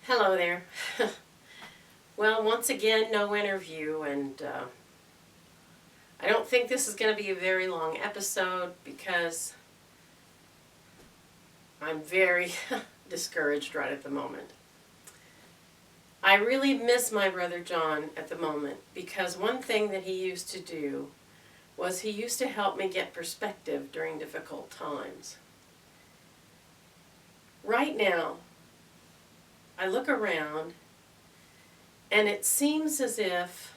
Hello there. Well, once again, no interview, and I don't think this is going to be a very long episode because I'm very discouraged right at the moment. I really miss my brother John at the moment because one thing that he used to do was he used to help me get perspective during difficult times. Right now, I look around and it seems as if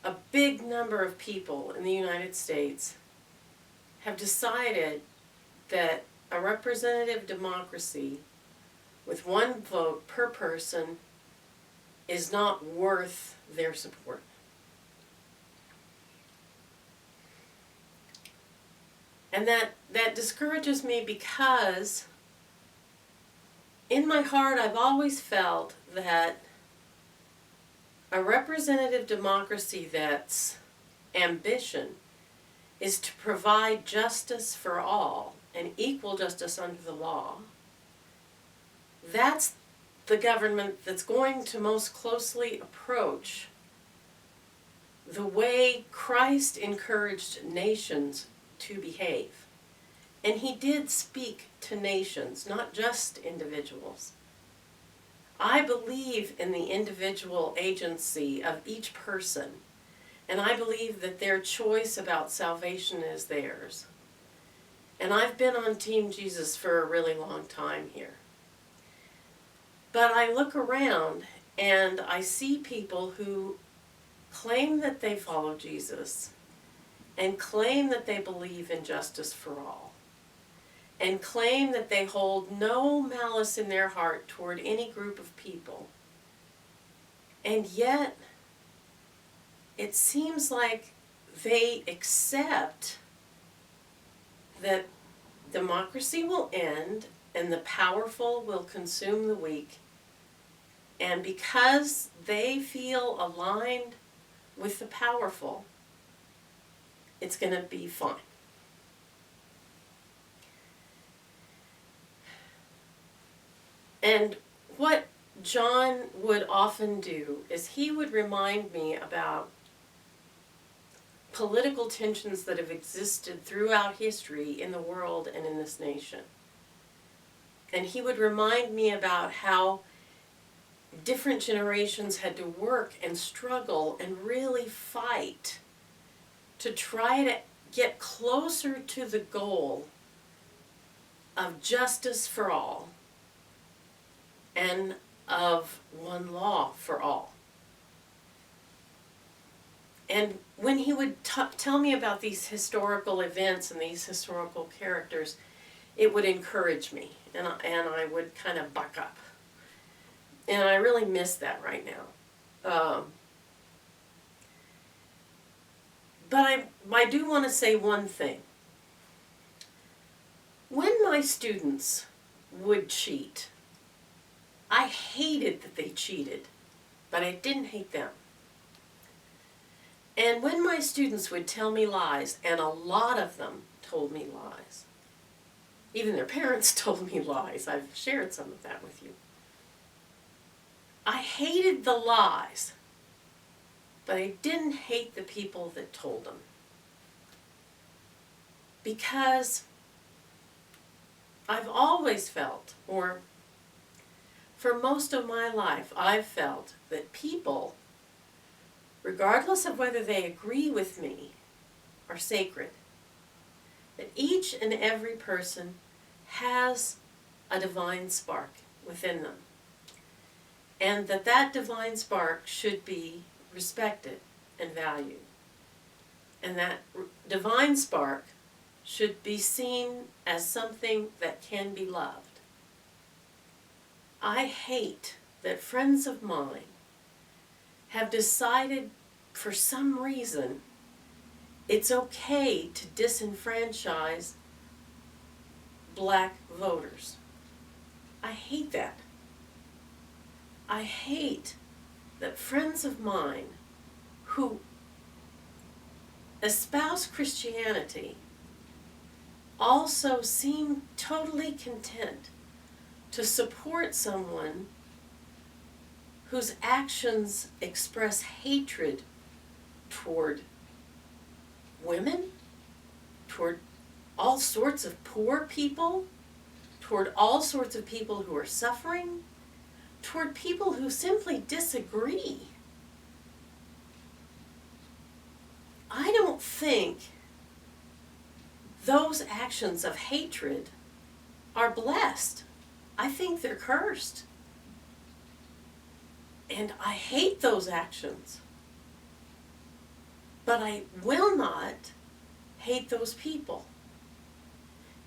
a big number of people in the United States have decided that a representative democracy with one vote per person is not worth their support. And that discourages me because in my heart I've always felt that a representative democracy that's ambition is to provide justice for all and equal justice under the law. That's the government that's going to most closely approach the way Christ encouraged nations to behave. And he did speak to nations, not just individuals. I believe in the individual agency of each person, and I believe that their choice about salvation is theirs. And I've been on Team Jesus for a really long time here. But I look around and I see people who claim that they follow Jesus and claim that they believe in justice for all, and claim that they hold no malice in their heart toward any group of people. And yet, it seems like they accept that democracy will end and the powerful will consume the weak. And because they feel aligned with the powerful, it's going to be fine. And what John would often do is he would remind me about political tensions that have existed throughout history in the world and in this nation. And he would remind me about how different generations had to work and struggle and really fight to try to get closer to the goal of justice for all and of one law for all. And when he would tell me about these historical events and these historical characters, it would encourage me, and I would kind of buck up. And I really miss that right now. But I do want to say one thing. When my students would cheat, I hated that they cheated, but I didn't hate them. And when my students would tell me lies, and a lot of them told me lies, even their parents told me lies, I've shared some of that with you, I hated the lies, but I didn't hate the people that told them. Because I've always felt, or for most of my life, I've felt that people, regardless of whether they agree with me, are sacred. That each and every person has a divine spark within them. And that divine spark should be respected and valued. And that divine spark should be seen as something that can be loved. I hate that friends of mine have decided for some reason it's okay to disenfranchise black voters. I hate that. I hate that friends of mine who espouse Christianity also seem totally content to support someone whose actions express hatred toward women, toward all sorts of poor people, toward all sorts of people who are suffering, toward people who simply disagree. I don't think those actions of hatred are blessed. I think they're cursed. And I hate those actions. But I will not hate those people.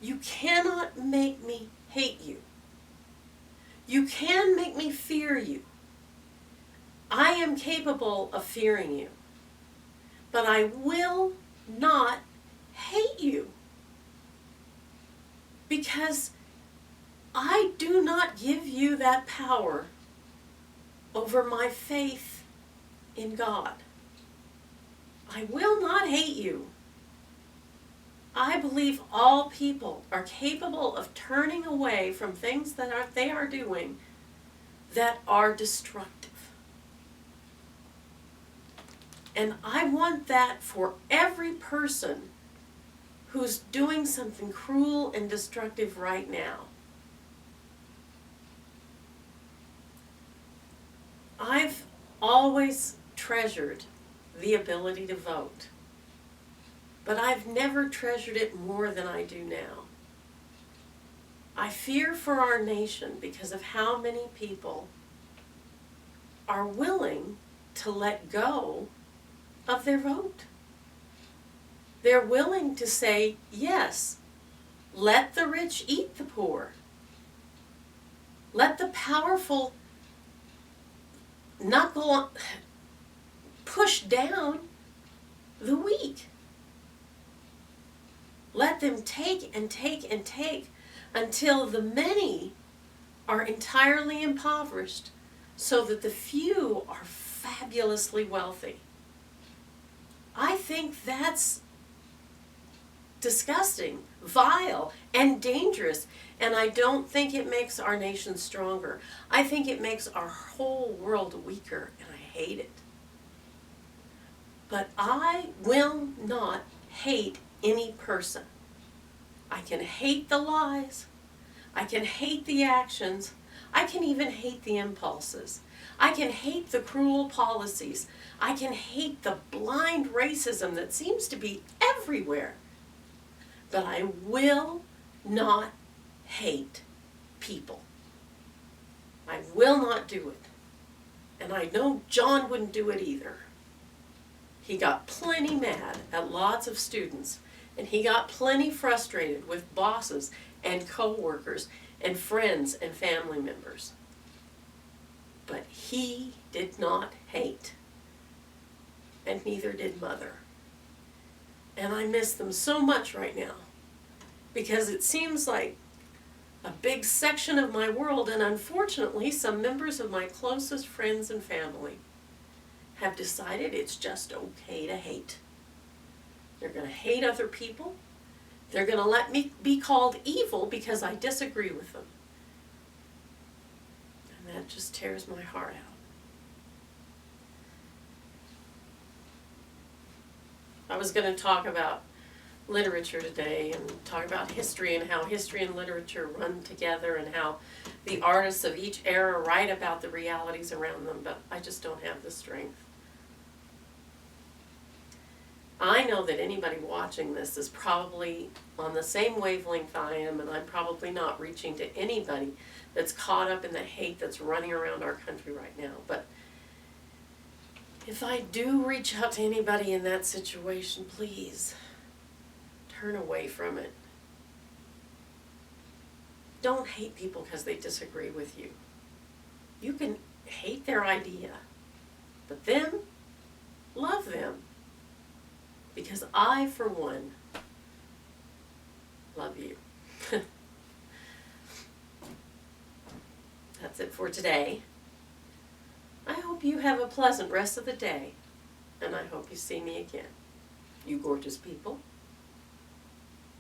You cannot make me hate you. You can make me fear you. I am capable of fearing you. But I will not hate you. Because I do not give you that power over my faith in God. I will not hate you. I believe all people are capable of turning away from things that they are doing that are destructive. And I want that for every person who's doing something cruel and destructive right now. I've always treasured the ability to vote, but I've never treasured it more than I do now. I fear for our nation because of how many people are willing to let go of their vote. They're willing to say, yes, let the rich eat the poor. Let the powerful not go on, push down the weak. Let them take and take and take until the many are entirely impoverished so that the few are fabulously wealthy. I think that's disgusting, vile, and dangerous, and I don't think it makes our nation stronger. I think it makes our whole world weaker, and I hate it. But I will not hate any person. I can hate the lies. I can hate the actions. I can even hate the impulses. I can hate the cruel policies. I can hate the blind racism that seems to be everywhere. But I will not hate people. I will not do it. And I know John wouldn't do it either. He got plenty mad at lots of students, and he got plenty frustrated with bosses and co-workers and friends and family members. But he did not hate, and neither did Mother. And I miss them so much right now, because it seems like a big section of my world, and unfortunately some members of my closest friends and family, have decided it's just okay to hate. They're going to hate other people. They're going to let me be called evil because I disagree with them. And that just tears my heart out. I was going to talk about literature today and talk about history and how history and literature run together and how the artists of each era write about the realities around them, but I just don't have the strength. I know that anybody watching this is probably on the same wavelength I am, and I'm probably not reaching to anybody that's caught up in the hate that's running around our country right now. But if I do reach out to anybody in that situation, please turn away from it. Don't hate people because they disagree with you. You can hate their idea, but then love them. Because I, for one, love you. That's it for today. I hope you have a pleasant rest of the day, and I hope you see me again. You gorgeous people.